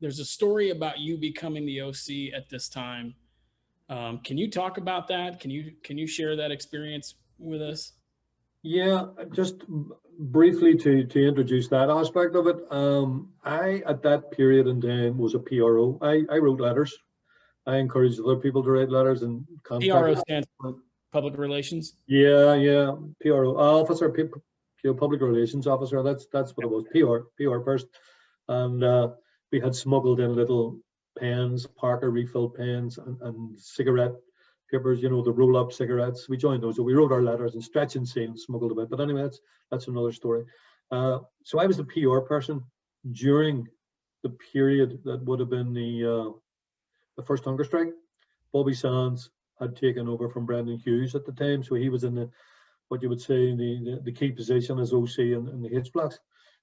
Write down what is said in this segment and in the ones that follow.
there's a story about you becoming the OC at this time. Can you talk about that? Can you share that experience with us? Yeah, just briefly to introduce that aspect of it. I at that period in time was a PRO. I wrote letters. I encouraged other people to write letters and contact. PRO stands for public relations. Yeah, yeah, PRO officer, public relations officer. That's what it was. PR person, and we had smuggled in little pens, Parker refill pens, and cigarette papers. You know, the roll-up cigarettes. We joined those. So we wrote our letters and stretch and seal, smuggled them out. But anyway, that's another story. So I was the PR person during the period that would have been the first hunger strike. Bobby Sands had taken over from Brendan Hughes at the time, so he was in the what you would say the key position as OC in the H blocks,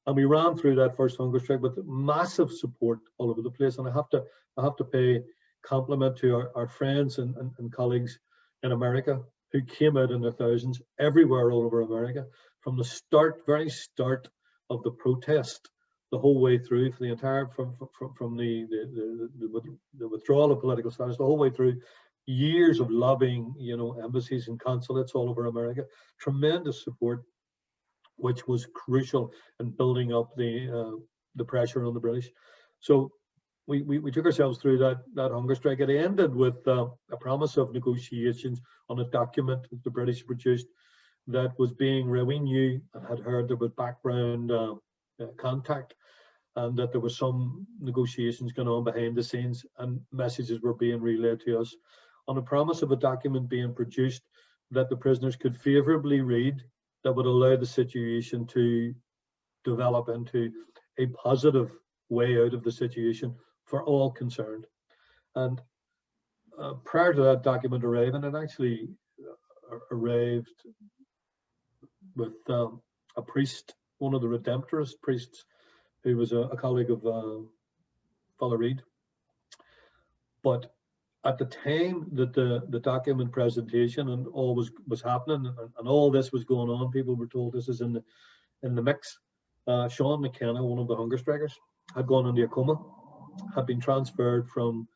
and we ran through that first hunger strike with massive support all over the place. And I have to pay compliment to our friends and colleagues in America who came out in their thousands everywhere all over America from the very start of the protest, the whole way through for the entire from the withdrawal of political status, the whole way through. Years of lobbying, you know, embassies and consulates all over America, tremendous support, which was crucial in building up the pressure on the British. So we took ourselves through that hunger strike. It ended with a promise of negotiations on a document that the British produced that was being we knew and had heard there was background contact, and that there was some negotiations going on behind the scenes, and messages were being relayed to us on a promise of a document being produced that the prisoners could favourably read, that would allow the situation to develop into a positive way out of the situation for all concerned. And prior to that document arriving, it actually arrived with a priest, one of the Redemptorist priests, who was a colleague of Father Reid. But at the time that the document presentation and all was happening, and all this was going on, people were told this is in the mix. Sean McKenna, one of the hunger strikers, had gone into a coma, had been transferred from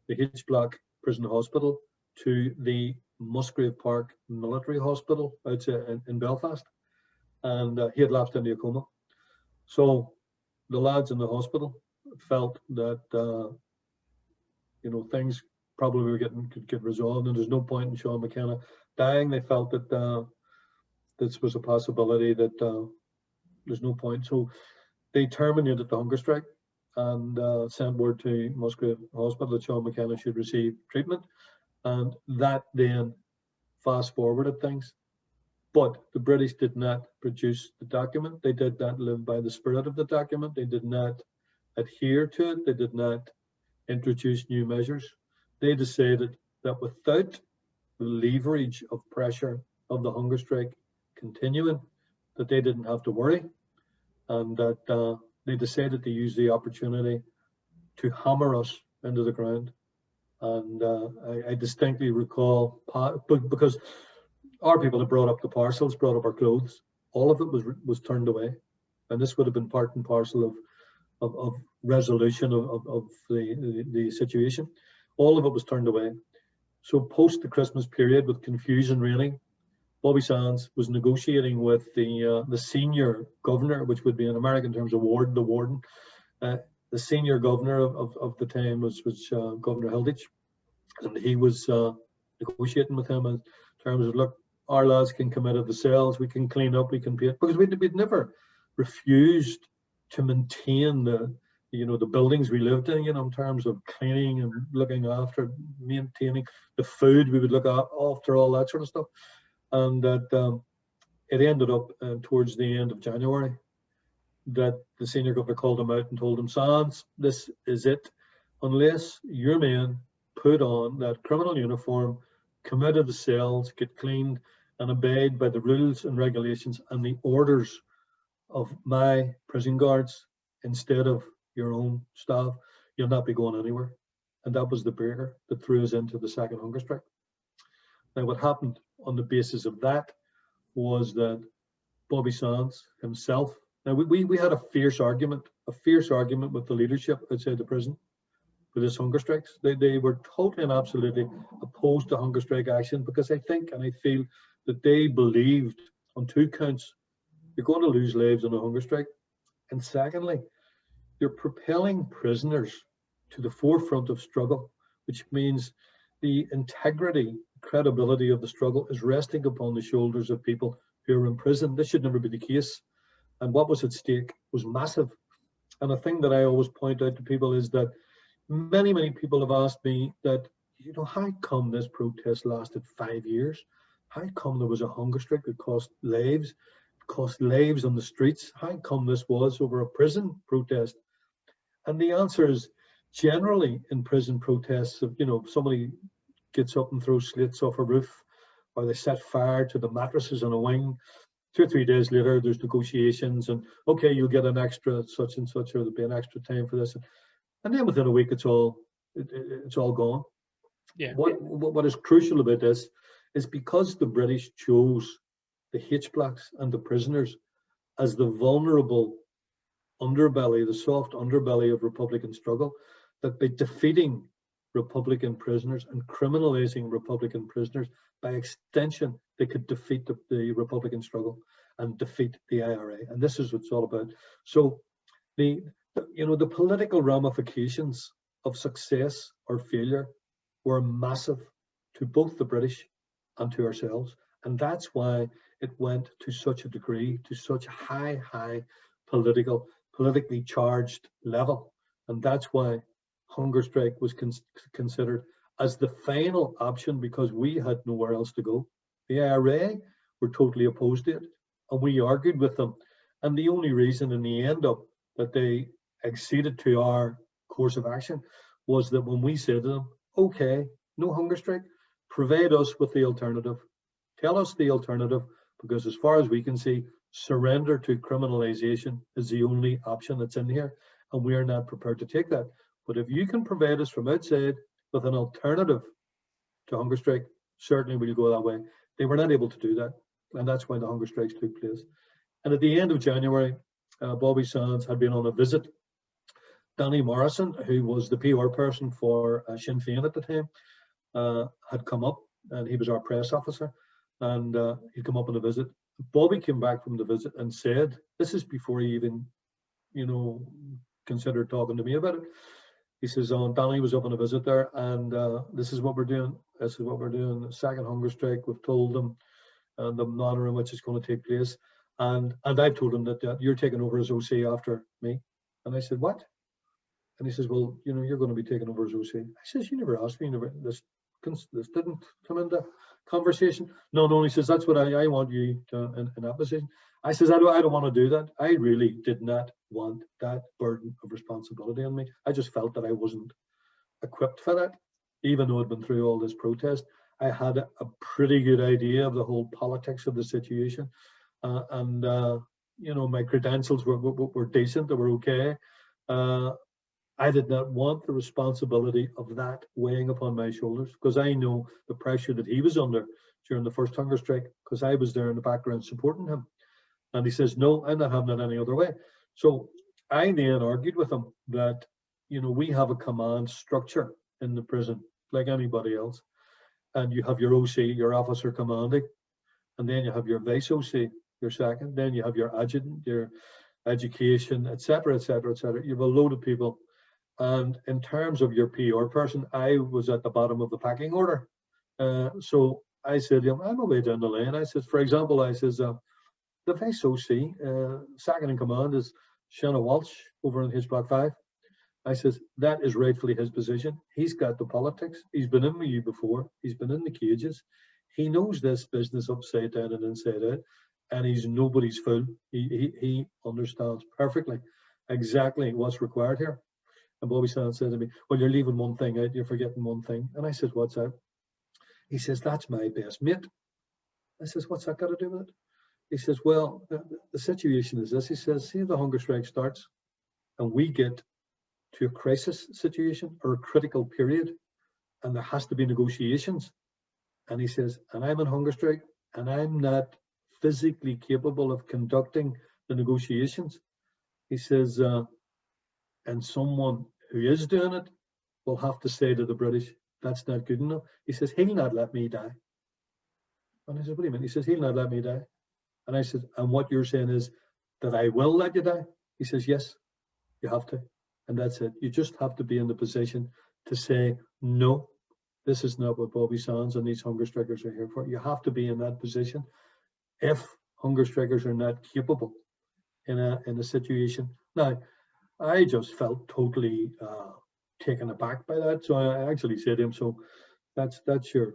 the H Block Prison Hospital to the Musgrave Park Military Hospital outside in Belfast, and he had lapsed into a coma. So the lads in the hospital felt that you know, things probably could get resolved, and there's no point in Sean McKenna dying. They felt that this was a possibility, that there's no point. So they terminated the hunger strike and sent word to Musgrave Hospital that Sean McKenna should receive treatment, and that then fast forwarded things. But the British did not produce the document. They did not live by the spirit of the document. They did not adhere to it. They did not introduce new measures. They decided that without the leverage of pressure of the hunger strike continuing, that they didn't have to worry, and that they decided to use the opportunity to hammer us into the ground. And I distinctly recall, because our people had brought up the parcels, brought up our clothes, all of it was turned away, and this would have been part and parcel of resolution of the situation. All of it was turned away. So post the Christmas period, with confusion reigning, Bobby Sands was negotiating with the senior governor, which would be in American terms the warden. The senior governor of the time was Governor Hilditch, and he was negotiating with him in terms of, look, our lads can come out of the cells, we can clean up, we can pay, because we'd never refused to maintain the buildings we lived in, in terms of cleaning and looking after, maintaining the food, we would look after all that sort of stuff. And that it ended up towards the end of January that the senior governor called him out and told him, Sands, this is it. Unless your men put on that criminal uniform, come out of the cells, get cleaned, and abide by the rules and regulations and the orders of my prison guards instead of your own staff, you'll not be going anywhere. And that was the breaker that threw us into the second hunger strike. Now, what happened on the basis of that was that Bobby Sands himself, now we had a fierce argument a fierce argument with the leadership outside the prison for this hunger strikes. They were totally and absolutely opposed to hunger strike action because I think and I feel that they believed on two counts, you're going to lose lives on a hunger strike. And secondly, you're propelling prisoners to the forefront of struggle, which means the integrity, credibility of the struggle is resting upon the shoulders of people who are in prison. This should never be the case. And what was at stake was massive. And a thing that I always point out to people is that many people have asked me that, how come this protest lasted 5 years? How come there was a hunger strike that cost lives on the streets? How come this was over a prison protest? And the answer is generally in prison protests, if somebody gets up and throws slates off a roof, or they set fire to the mattresses on a wing, 2 or 3 days later, there's negotiations and, okay, you'll get an extra such and such, or there'll be an extra time for this. And then within a week, it's all gone. Yeah. What is crucial about this is because the British chose the H-blocks and the prisoners as the vulnerable underbelly, the soft underbelly of Republican struggle, that by defeating Republican prisoners and criminalizing Republican prisoners, by extension, they could defeat the Republican struggle and defeat the IRA. And this is what it's all about. So the political ramifications of success or failure were massive to both the British and to ourselves. And that's why it went to such a degree, to such a high politically charged level. And that's why hunger strike was considered as the final option, because we had nowhere else to go. The IRA were totally opposed to it, and we argued with them. And the only reason in the end up that they acceded to our course of action was that when we said to them, okay, no hunger strike, provide us with the alternative. Tell us the alternative, because as far as we can see, surrender to criminalization is the only option that's in here, and we are not prepared to take that. But if you can provide us from outside with an alternative to hunger strike, certainly we'll go that way. They were not able to do that, and that's why the hunger strikes took place. And at the end of January, Bobby Sands had been on a visit. Danny Morrison, who was the PR person for Sinn Féin at the time, had come up, and he was our press officer, and he'd come up on a visit. Bobby came back from the visit and said, this is before he even, considered talking to me about it. He says, Danny was up on a visit there, and this is what we're doing. This is what we're doing. The second hunger strike, we've told them, and the manner in which it's going to take place. And I've told him that you're taking over as OC after me. And I said, what? And he says, well, you're going to be taking over as OC. I says, you never asked me. This didn't come into conversation. No. He says, that's what I want you to in that position. I says, I don't want to do that. I really did not want that burden of responsibility on me. I just felt that I wasn't equipped for that, even though I'd been through all this protest. I had a pretty good idea of the whole politics of the situation, and my credentials were decent. They were okay. I did not want the responsibility of that weighing upon my shoulders, because I know the pressure that he was under during the first hunger strike, because I was there in the background supporting him. And he says, no, I'm not having it any other way. So I then argued with him that, we have a command structure in the prison like anybody else. And you have your OC, your officer commanding, and then you have your vice OC, your second, then you have your adjutant, your education, etc., etc., etc. You have a load of people. And in terms of your PR person, I was at the bottom of the packing order. So I said, I'm away down the lane. I said, for example, the vice OC, second in command is Shanna Walsh over in his Block 5. I says, that is rightfully his position. He's got the politics. He's been in with you before. He's been in the cages. He knows this business upside down and inside out, and he's nobody's fool. He understands perfectly exactly what's required here. And Bobby Sands said to me, well, you're leaving one thing out. You're forgetting one thing. And I said, what's that? He says, that's my best mate. I says, what's that got to do with it? He says, well, the situation is this. He says, see if the hunger strike starts and we get to a crisis situation or a critical period, and there has to be negotiations. And he says, and I'm on hunger strike and I'm not physically capable of conducting the negotiations. He says, And someone who is doing it will have to say to the British, that's not good enough. He says, he'll not let me die. And I said, what do you mean? He says, he'll not let me die. And I said, and what you're saying is that I will let you die? He says, yes, you have to. And that's it. You just have to be in the position to say, no, this is not what Bobby Sands and these hunger strikers are here for. You have to be in that position. If hunger strikers are not capable in a situation. Now, I just felt totally taken aback by that. So I actually said to him, so that's your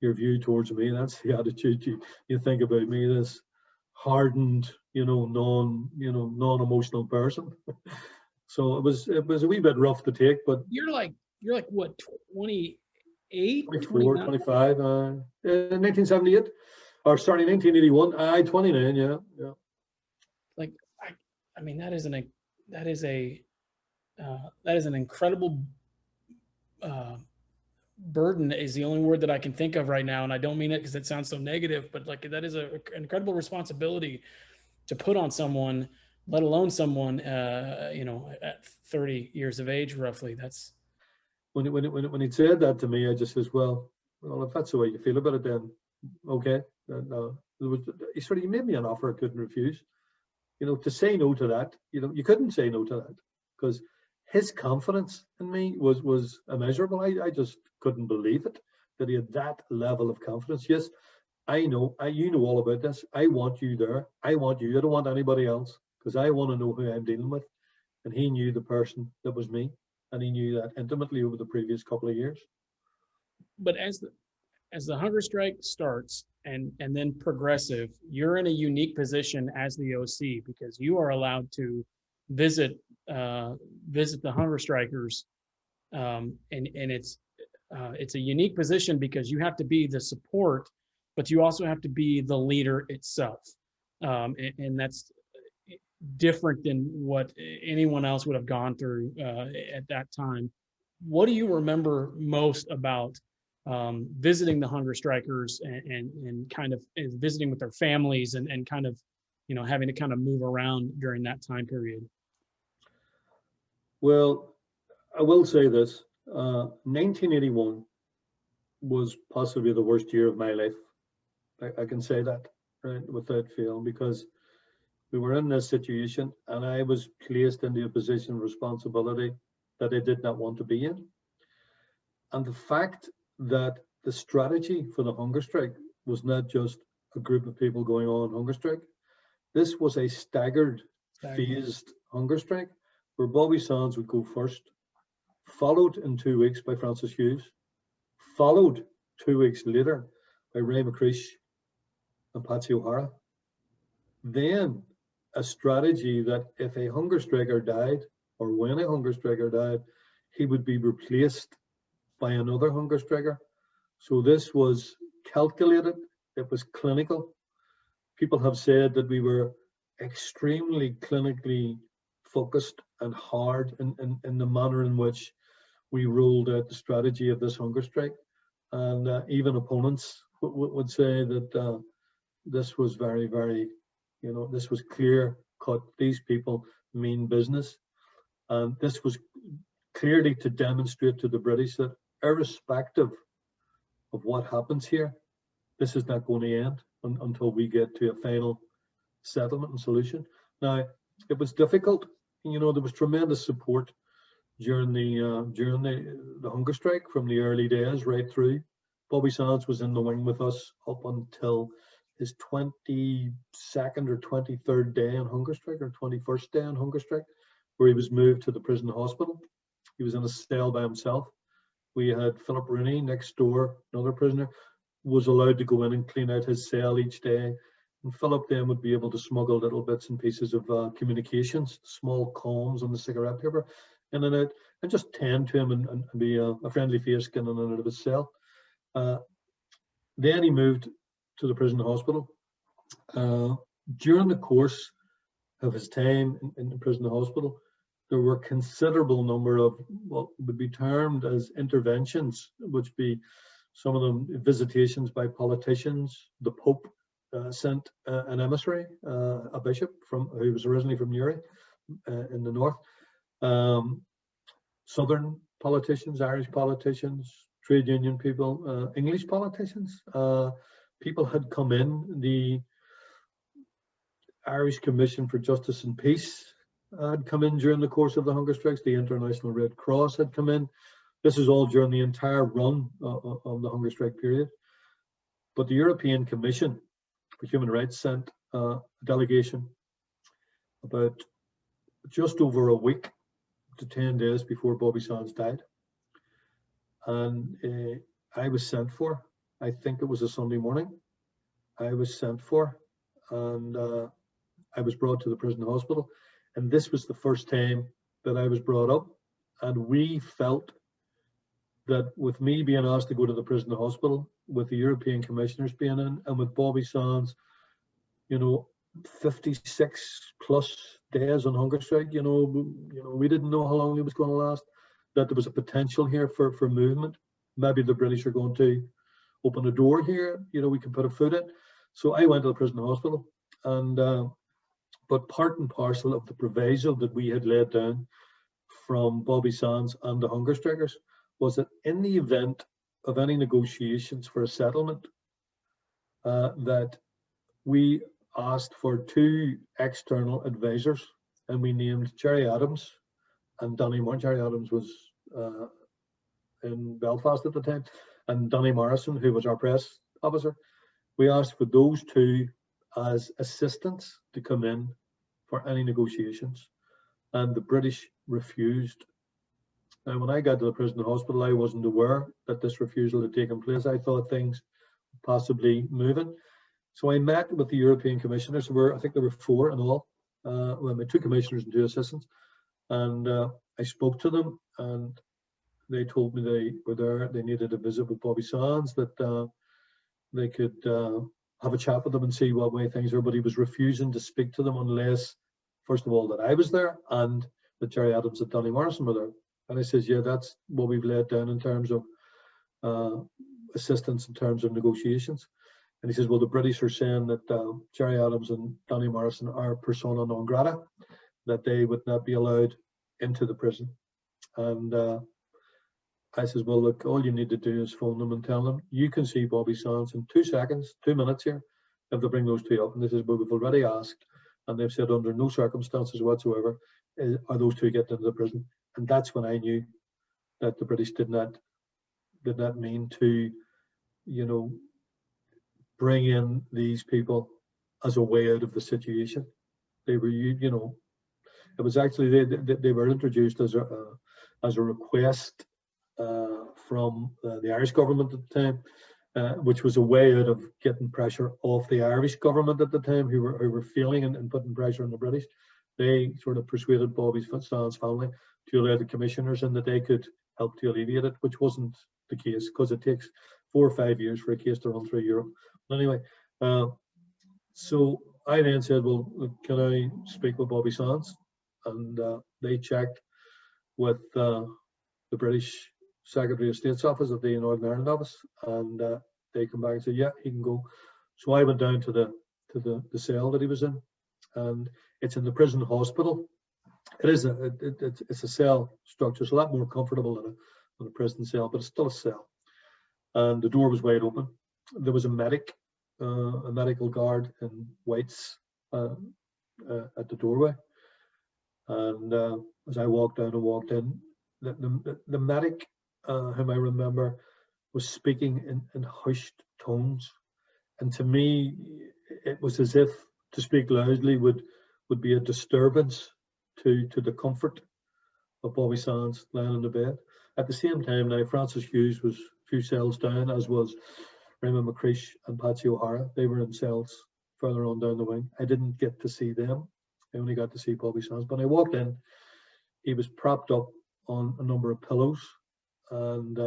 your view towards me. That's the attitude you think about me, this hardened, non-emotional person. So it was a wee bit rough to take, but You're like what, 28, 24, 29? 25, 1978, or sorry, 1981, 29, yeah. Like, I mean, that is an incredible burden is the only word that I can think of right now. And I don't mean it because it sounds so negative, but like that is an incredible responsibility to put on someone, let alone someone, at 30 years of age, roughly. That's when he said that to me, I just says, well, if that's the way you feel about it, then okay. He made me an offer I couldn't refuse. To say no to that, you couldn't say no to that, because his confidence in me was immeasurable. I just couldn't believe it, that he had that level of confidence. Yes, I know, you know all about this. I want you there. I want you. I don't want anybody else, because I want to know who I'm dealing with. And he knew the person that was me, and he knew that intimately over the previous couple of years. But as the hunger strike starts and then progressive, you're in a unique position as the OC, because you are allowed to visit the hunger strikers, and it's a unique position because you have to be the support, but you also have to be the leader itself, and that's different than what anyone else would have gone through at that time. What do you remember most about visiting the hunger strikers and kind of visiting with their families and kind of, having to kind of move around during that time period? Well, I will say this, 1981 was possibly the worst year of my life. I can say that, right, without fail, because we were in this situation and I was placed into a position of responsibility that I did not want to be in. And the fact that the strategy for the hunger strike was not just a group of people going on hunger strike. This was a staggered, phased hunger strike, where Bobby Sands would go first, followed in 2 weeks by Francis Hughes, followed 2 weeks later by Ray McCreesh and Patsy O'Hara. Then a strategy that if a hunger striker died, or when a hunger striker died, he would be replaced by another hunger striker. So this was calculated, it was clinical. People have said that we were extremely clinically focused and hard in the manner in which we rolled out the strategy of this hunger strike. And even opponents would say that this was very, very, this was clear cut. These people mean business. And this was clearly to demonstrate to the British that irrespective of what happens here, this is not going to end until we get to a final settlement and solution. Now, it was difficult. There was tremendous support during the hunger strike from the early days right through. Bobby Sands was in the wing with us up until his 22nd or 23rd day on hunger strike, or 21st day on hunger strike, where he was moved to the prison hospital. He was in a cell by himself. We had Philip Rooney next door, another prisoner, was allowed to go in and clean out his cell each day. And Philip then would be able to smuggle little bits and pieces of communications, small comms on the cigarette paper, in and out, and just tend to him and be a friendly face getting in and out of his cell. Then he moved to the prison hospital. During the course of his time in the prison hospital, there were considerable number of what would be termed as interventions, which be some of them visitations by politicians. The Pope sent an emissary, a bishop who was originally from Uri in the north, Southern politicians, Irish politicians, trade union people, English politicians. People had come in. The Irish Commission for Justice and Peace had come in during the course of the hunger strikes. The International Red Cross had come in. This is all during the entire run of the hunger strike period. But the European Commission for Human Rights sent a delegation about just over a week to 10 days before Bobby Sands died. And I was sent for. I think it was a Sunday morning. I was sent for, and I was brought to the prison hospital. And this was the first time that I was brought up. And we felt that with me being asked to go to the prison hospital, with the European commissioners being in, and with Bobby Sands, 56 plus days on hunger strike, we didn't know how long it was going to last, that there was a potential here for movement. Maybe the British are going to open a door here, we can put a foot in. So I went to the prison hospital, and but part and parcel of the proviso that we had laid down from Bobby Sands and the hunger strikers was that in the event of any negotiations for a settlement, that we asked for 2 external advisors, and we named Gerry Adams and Danny Morrison. Gerry Adams was in Belfast at the time, and Danny Morrison, who was our press officer. We asked for those 2 as assistants to come in for any negotiations, and the British refused. Now, when I got to the prison hospital, I wasn't aware that this refusal had taken place. I thought things possibly moving. So I met with the European commissioners. I think there were 4 in all. Well, 2 commissioners and 2 assistants. And I spoke to them, and they told me they were there. They needed a visit with Bobby Sands, that they could have a chat with them and see what way things are. But he was refusing to speak to them unless, first of all, that I was there, and that Gerry Adams and Danny Morrison were there. And I says, yeah, that's what we've laid down in terms of assistance in terms of negotiations. And he says, well, the British are saying that Gerry Adams and Danny Morrison are persona non grata, that they would not be allowed into the prison. And I says, well, look, all you need to do is phone them and tell them you can see Bobby Sands in 2 seconds, 2 minutes here, if they bring those 2 up. And they says, well, we've already asked, and they've said under no circumstances whatsoever are those 2 getting into the prison. And that's when I knew that the British did not mean to, bring in these people as a way out of the situation. They were, it was actually they were introduced as a request from the Irish government at the time, which was a way out of getting pressure off the Irish government at the time, who were failing and putting pressure on the British. They sort of persuaded Bobby Sands' family to allow the commissioners in, that they could help to alleviate it, which wasn't the case, because it takes 4 or 5 years for a case to run through Europe. But anyway, so I then said, well, can I speak with Bobby Sands? And they checked with the British Secretary of State's office at the Northern Ireland office, and they come back and said, yeah, he can go. So I went down to the cell that he was in, and it's in the prison hospital. It's a cell structure. It's a lot more comfortable than a prison cell, but it's still a cell. And the door was wide open. There was a medical guard in whites at the doorway. And as I walked down and walked in, the medic, whom I remember, was speaking in hushed tones. And to me, it was as if to speak loudly would be a disturbance to the comfort of Bobby Sands lying in the bed. At the same time, now Francis Hughes was a few cells down, as was Raymond McCreish and Patsy O'Hara. They were in cells further on down the wing. I didn't get to see them. I only got to see Bobby Sands. But when I walked in, he was propped up on a number of pillows, and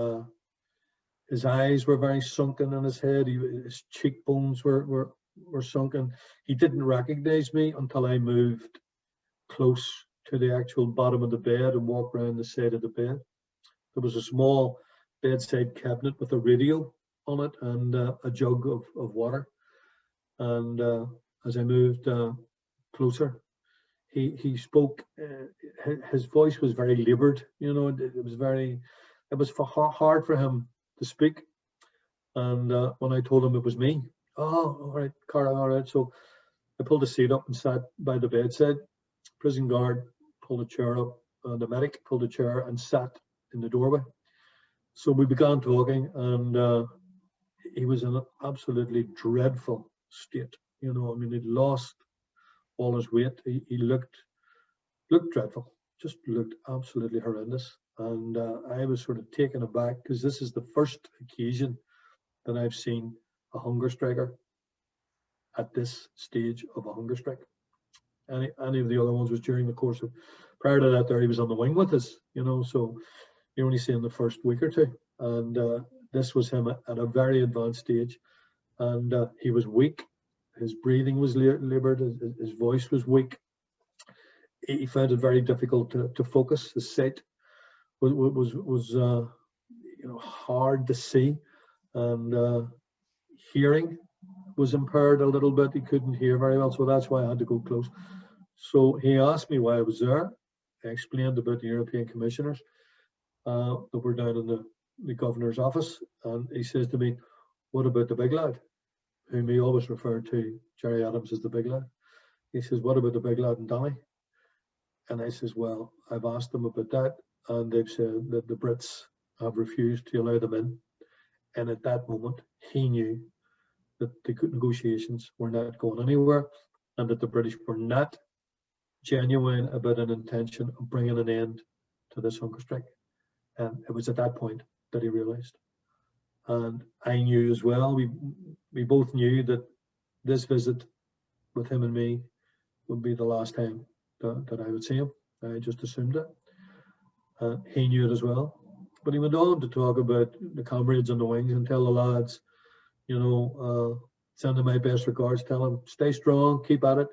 his eyes were very sunken in his head. His cheekbones were sunken. He didn't recognize me until I moved close to the actual bottom of the bed and walked around the side of the bed. There was a small bedside cabinet with a radio on it and a jug of water. And as I moved closer, he spoke. His voice was very laboured. You know, it was very. It was hard for him to speak. And when I told him it was me, oh, all right, Cara, all right. So I pulled a seat up and sat by the bedside. Prison guard pulled a chair up, and the medic pulled a chair and sat in the doorway. So we began talking, and he was in an absolutely dreadful state. You know, I mean, he'd lost all his weight. He looked dreadful, just looked absolutely horrendous. And I was sort of taken aback because this is the first occasion that I've seen a hunger striker at this stage of a hunger strike. Any of the other ones was during the course of, prior to that, there he was on the wing with us, you know, so you only see in the first week or two. And this was him at a very advanced stage. And he was weak. His breathing was laboured. His voice was weak. He found it very difficult to focus. His sight was you know, hard to see, and hearing was impaired a little bit. He couldn't hear very well, so that's why I had to go close. So he asked me why I was there. I explained about the European commissioners that were down in the governor's office, and he says to me, "What about the big lad?" Whom he always referred to, Gerry Adams, as the big lad. He says, "What about the big lad and Danny?" And I says, "Well, I've asked them about that, and they've said that the Brits have refused to allow them in." And at that moment, he knew that the negotiations were not going anywhere, and that the British were not genuine about an intention of bringing an end to this hunger strike. And it was at that point that he realised. And I knew as well, we both knew that this visit with him and me would be the last time that I would see him. I just assumed it. He knew it as well. But he went on to talk about the comrades on the wings and tell the lads, you know, send them my best regards, tell them, stay strong, keep at it.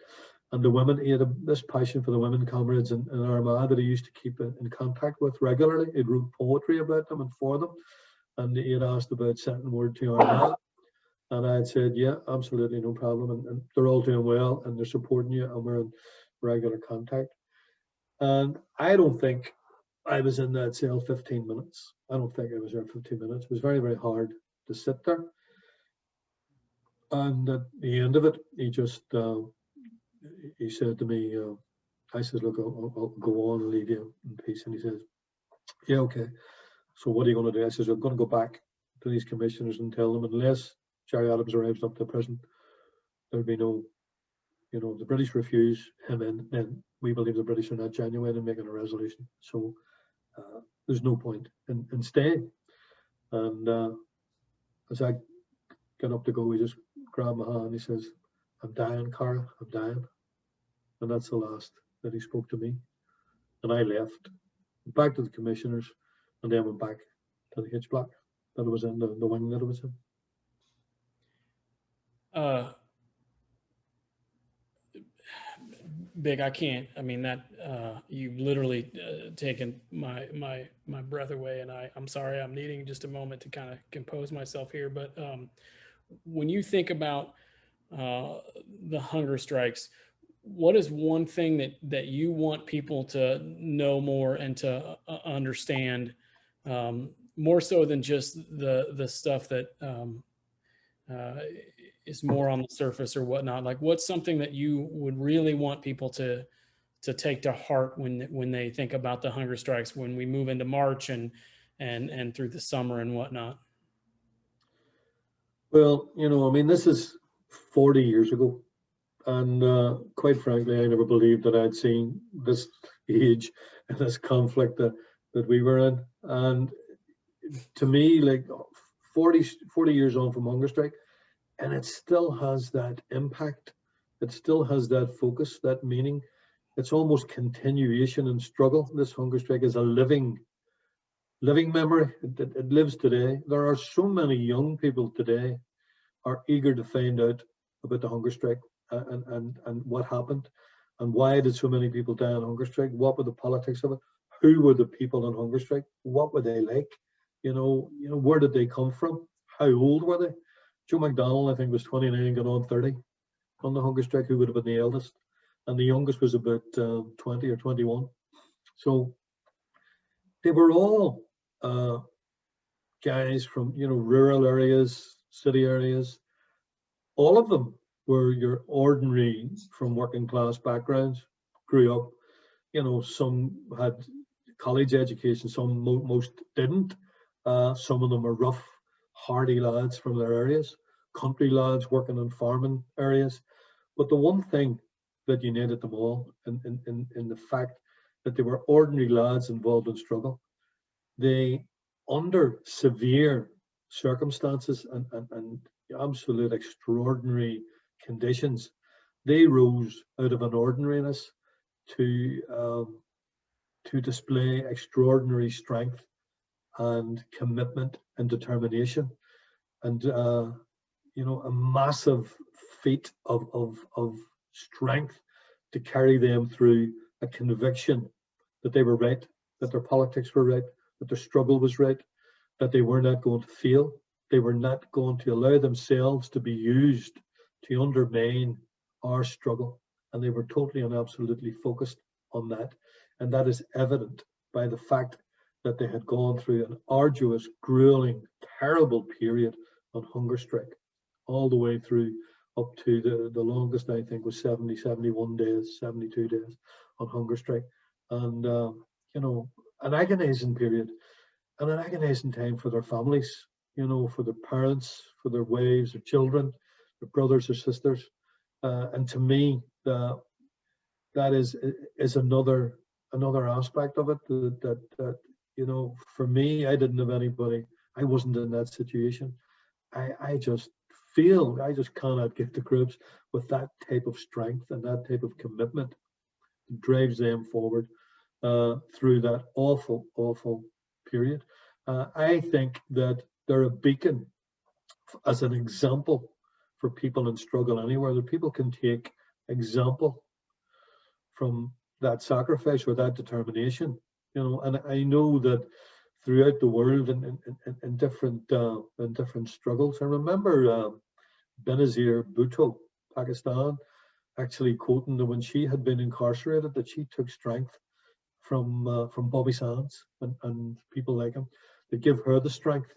And the women, he had this passion for the women comrades in Armagh that he used to keep in contact with regularly. He wrote poetry about them and for them. And he had asked about sending word to Armagh. And I had said, yeah, absolutely, no problem. And they're all doing well and they're supporting you and we're in regular contact. And I don't think I was in that cell 15 minutes. I don't think I was there 15 minutes. It was very, very hard to sit there. And at the end of it, he just, he said to me, I said, look, I'll go on and leave you in peace. And he says, yeah, okay. So what are you going to do? I says, I'm going to go back to these commissioners and tell them unless Gerry Adams arrives up to prison, there'll be no, you know, the British refuse him in, then we believe the British are not genuine in making a resolution. So there's no point in staying. And as I got up to go, he just grabbed my hand. He says, I'm dying, Cara, I'm dying. And that's the last that he spoke to me. And I left, back to the commissioners, and then went back to the H block that I was in, the wing that I was in. Big, I can't. I mean that you've literally taken my breath away, and I'm sorry. I'm needing just a moment to kind of compose myself here. But when you think about the hunger strikes, what is one thing that you want people to know more and to understand, more so than just the stuff that is more on the surface or whatnot? Like, what's something that you would really want people to take to heart when they think about the hunger strikes when we move into March and through the summer and whatnot? Well, you know, I mean, this is 40 years ago. And quite frankly, I never believed that I'd seen this age and this conflict that we were in. And to me, like 40 years on from hunger strike, and it still has that impact. It still has that focus, that meaning. It's almost continuation and struggle. This hunger strike is a living memory. It lives today. There are so many young people today are eager to find out about the hunger strike and what happened and why did so many people die on hunger strike. What were the politics of it? Who were the people on hunger strike? What were they like? You know, where did they come from? How old were they? Joe McDonnell, I think, was 29, got on 30 on the hunger strike. Who would have been the eldest? and the youngest was about 20 or 21. So they were all guys from, you know, rural areas, city areas. All of them were your ordinary from working class backgrounds, grew up, you know, some had college education, some most didn't. Some of them are rough, hardy lads from their areas, country lads working in farming areas. But the one thing that united them all in the fact that they were ordinary lads involved in struggle. They, under severe circumstances and absolute extraordinary conditions, they rose out of an ordinariness to display extraordinary strength and commitment and determination, and you know, a massive feat of strength to carry them through a conviction that they were right, that their politics were right, that their struggle was right, that they were not going to fail. They were not going to allow themselves to be used to undermine our struggle. And they were totally and absolutely focused on that. And that is evident by the fact that they had gone through an arduous, grueling, terrible period on hunger strike, all the way through up to the longest, I think, was 70, 71 days, 72 days on hunger strike. And, you know, an agonizing period and an agonizing time for their families, you know, for their parents, for their wives, their children, their brothers or sisters. And to me, that is another aspect of it that you know, for me, I didn't have anybody. I wasn't in that situation. I just cannot get to grips with that type of strength and that type of commitment that drives them forward through that awful period. I think that they're a beacon as an example for people in struggle anywhere, that people can take example from that sacrifice or that determination, you know. And I know that throughout the world in different struggles. I remember Benazir Bhutto, Pakistan, actually quoting that when she had been incarcerated, that she took strength from Bobby Sands and people like him, that give her the strength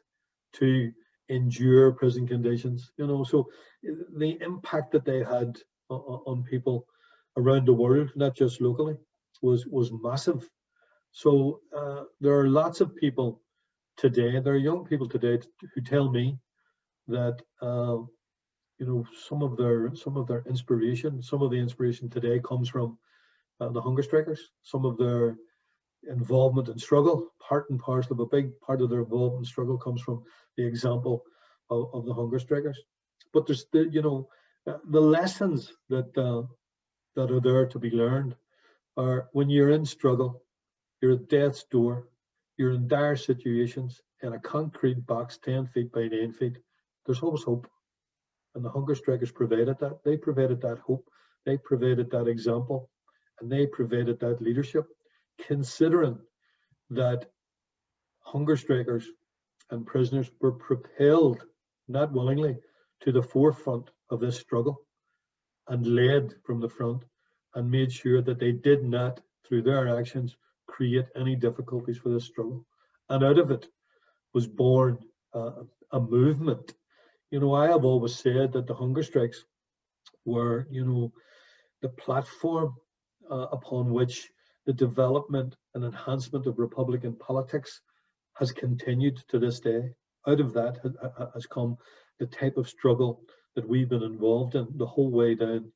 to endure prison conditions, you know. So the impact that they had on people around the world, not just locally, was massive. So there are lots of people today, there are young people today who tell me that you know, some of their inspiration, some of the inspiration today comes from the hunger strikers. Some of their involvement in struggle, part and parcel of a big part of their involvement in struggle comes from the example of the hunger strikers. But there's the, you know, the lessons that are there to be learned are when you're in struggle, you're at death's door, you're in dire situations in a concrete box 10 feet by 9 feet, there's always hope. And the hunger strikers provided that. They provided that hope, they provided that example, and they provided that leadership, considering that hunger strikers and prisoners were propelled, not willingly, to the forefront of this struggle and led from the front and made sure that they did not, through their actions, create any difficulties for this struggle. And out of it was born a movement. You know, I have always said that the hunger strikes were, you know, the platform upon which the development and enhancement of Republican politics has continued to this day. Out of that has come the type of struggle that we've been involved in the whole way down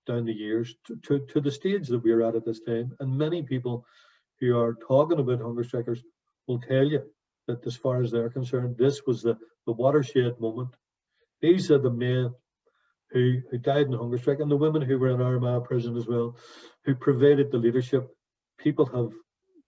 the years to the stage that we're at this time. And many people who are talking about hunger strikers will tell you that as far as they're concerned, this was the watershed moment. These are the men who died in hunger strike, and the women who were in Armagh prison as well, who provided the leadership. People have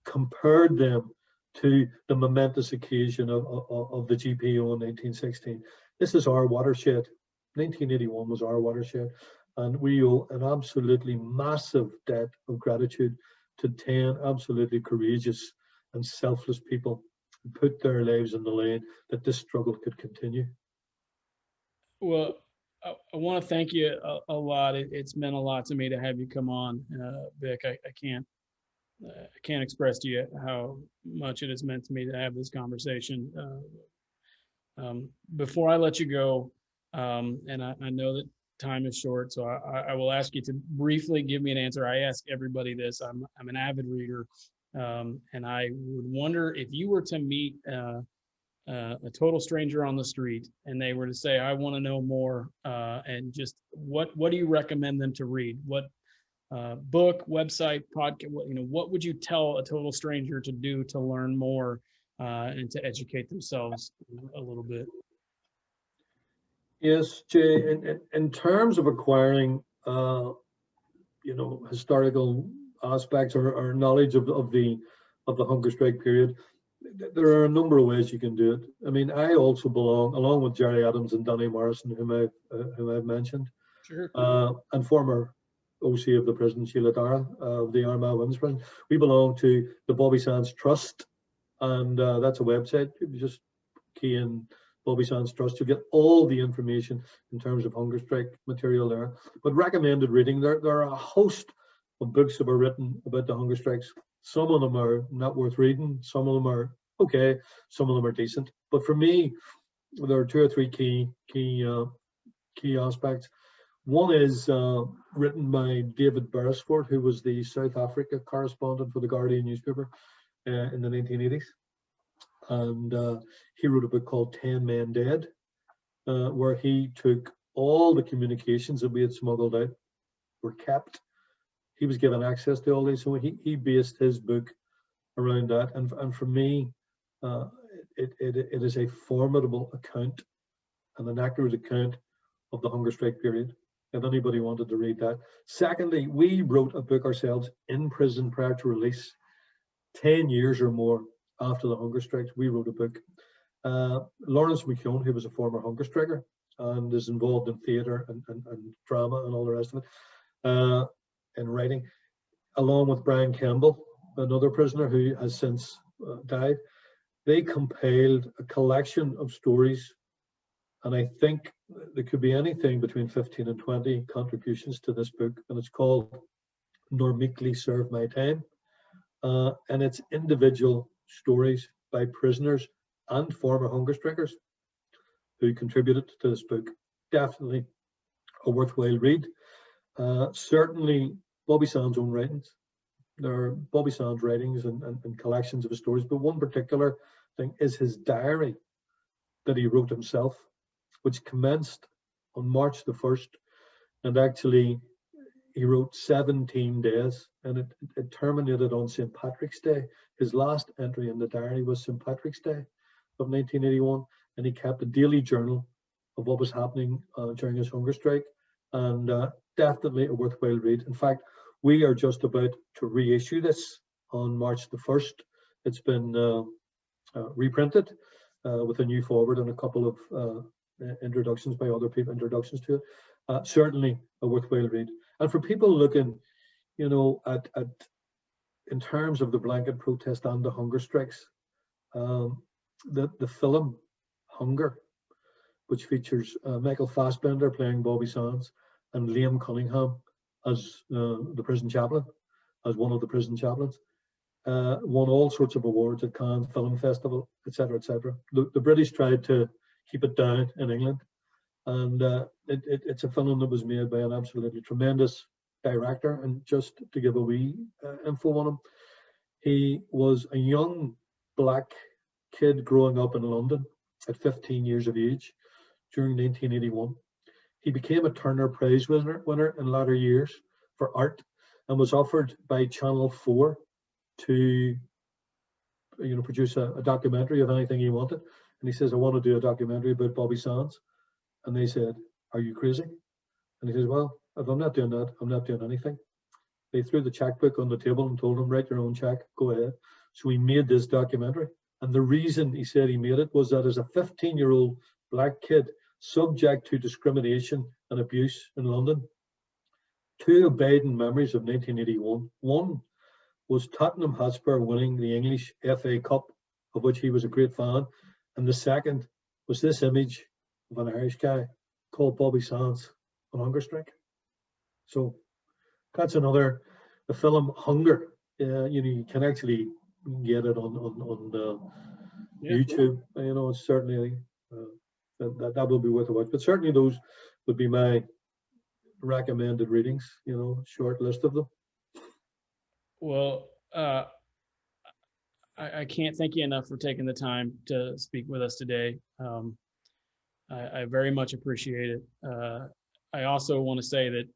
compared them to the momentous occasion of the GPO in 1916. This is our watershed. 1981 was our watershed, and we owe an absolutely massive debt of gratitude to 10 absolutely courageous and selfless people who put their lives in the line that this struggle could continue. Well, I want to thank you a lot. It's meant a lot to me to have you come on, Vic. I can't express to you how much it has meant to me to have this conversation. Before I let you go, and I know that time is short, so I will ask you to briefly give me an answer. I ask everybody this. I'm an avid reader, and I would wonder if you were to meet a total stranger on the street and they were to say, "I want to know more," and just what do you recommend them to read? What book, website, podcast? What would you tell a total stranger to do to learn more and to educate themselves a little bit? Yes, Jay. In terms of acquiring, historical aspects or knowledge of the hunger strike period, there are a number of ways you can do it. I mean, I also belong, along with Gerry Adams and Danny Morrison, whom I've mentioned, Sure. and former OC of the prison, Sheila Dara, of the Armagh Women's Prison. We belong to the Bobby Sands Trust, and that's a website. You just key in Bobby Sands Trust, you get all the information in terms of hunger strike material there. But recommended reading, there are a host of books that were written about the hunger strikes. Some of them are not worth reading, some of them are okay, some of them are decent. But for me, there are two or three key aspects. One is written by David Beresford, who was the South Africa correspondent for the Guardian newspaper in the 1980s. And he wrote a book called 10 Men Dead, where he took all the communications that we had smuggled out were kept. He was given access to all these, so he based his book around that. And for me, it is a formidable account and an accurate account of the hunger strike period, if anybody wanted to read that. Secondly, we wrote a book ourselves in prison prior to release, 10 years or more after the hunger strikes. We wrote a book. Lawrence McKeown, who was a former hunger striker and is involved in theatre and drama and all the rest of it, in writing, along with Brian Campbell, another prisoner who has since died, they compiled a collection of stories. And I think there could be anything between 15 and 20 contributions to this book. And it's called Nor Meekly Serve My Time. And it's individual stories by prisoners and former hunger strikers who contributed to this book. Definitely a worthwhile read. Certainly Bobby Sands' own writings. There are Bobby Sands' writings and collections of his stories, but one particular thing is his diary that he wrote himself, which commenced on March the 1st, and actually he wrote 17 days, and it terminated on St. Patrick's Day. His last entry in the diary was St. Patrick's Day of 1981, and he kept a daily journal of what was happening during his hunger strike, and definitely a worthwhile read. In fact, we are just about to reissue this on March the 1st. It's been reprinted with a new foreword and a couple of introductions by other people, introductions to it. Certainly a worthwhile read. And for people looking, at in terms of the blanket protest and the hunger strikes, the film Hunger, which features Michael Fassbender playing Bobby Sands and Liam Cunningham as the prison chaplain, as one of the prison chaplains, won all sorts of awards at Cannes Film Festival, etc., etc. The British tried to keep it down in England, and it's a film that was made by an absolutely tremendous director. And just to give a wee info on him, he was a young black kid growing up in London at 15 years of age during 1981. He became a Turner Prize winner in latter years for art, and was offered by Channel 4 to produce a documentary of anything he wanted. And he says, I want to do a documentary about Bobby Sands. And they said, are you crazy? And he says, well, if I'm not doing that, I'm not doing anything. They threw the checkbook on the table and told him, write your own check, go ahead. So he made this documentary. And the reason he said he made it was that as a 15-year-old black kid subject to discrimination and abuse in London, two abiding memories of 1981. One was Tottenham Hotspur winning the English FA Cup, of which he was a great fan. And the second was this image of an Irish guy called Bobby Sands on hunger strike. So that's another, the film Hunger. You can actually get it on Yeah. YouTube. It's certainly that will be worth a watch. But certainly those would be my recommended readings. Short list of them. Well, I can't thank you enough for taking the time to speak with us today. I very much appreciate it. I also want to say that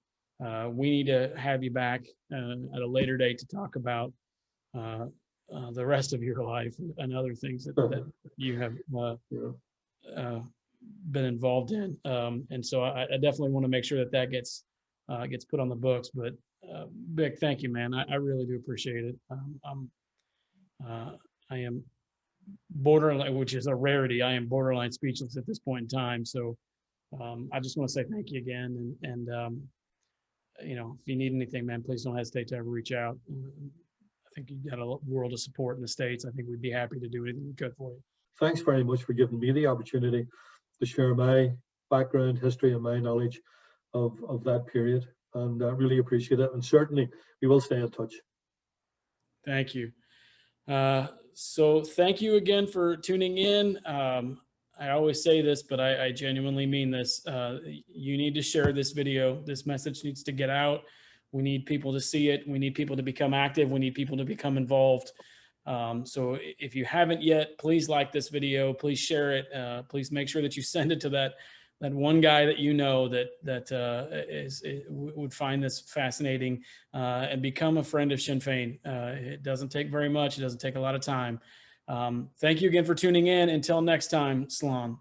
we need to have you back at a later date to talk about the rest of your life and other things that you have been involved in. And so I definitely want to make sure that gets put on the books. But Vic, thank you, man. I really do appreciate it. I am borderline, which is a rarity. I am borderline speechless at this point in time. So I just want to say thank you again. And if you need anything, man, please don't hesitate to ever reach out. I think you've got a world of support in the States. I think we'd be happy to do anything we could for you. Thanks very much for giving me the opportunity to share my background, history, and my knowledge of that period. And I really appreciate it. And certainly we will stay in touch. Thank you. So thank you again for tuning in. I always say this, but I genuinely mean this. You need to share this video. This message needs to get out. We need people to see it. We need people to become active. We need people to become involved. So if you haven't yet, please like this video. Please share it. Please make sure that you send it to that one guy that you know that would find this fascinating and become a friend of Sinn Féin. It doesn't take very much. It doesn't take a lot of time. Thank you again for tuning in. Until next time, Slán.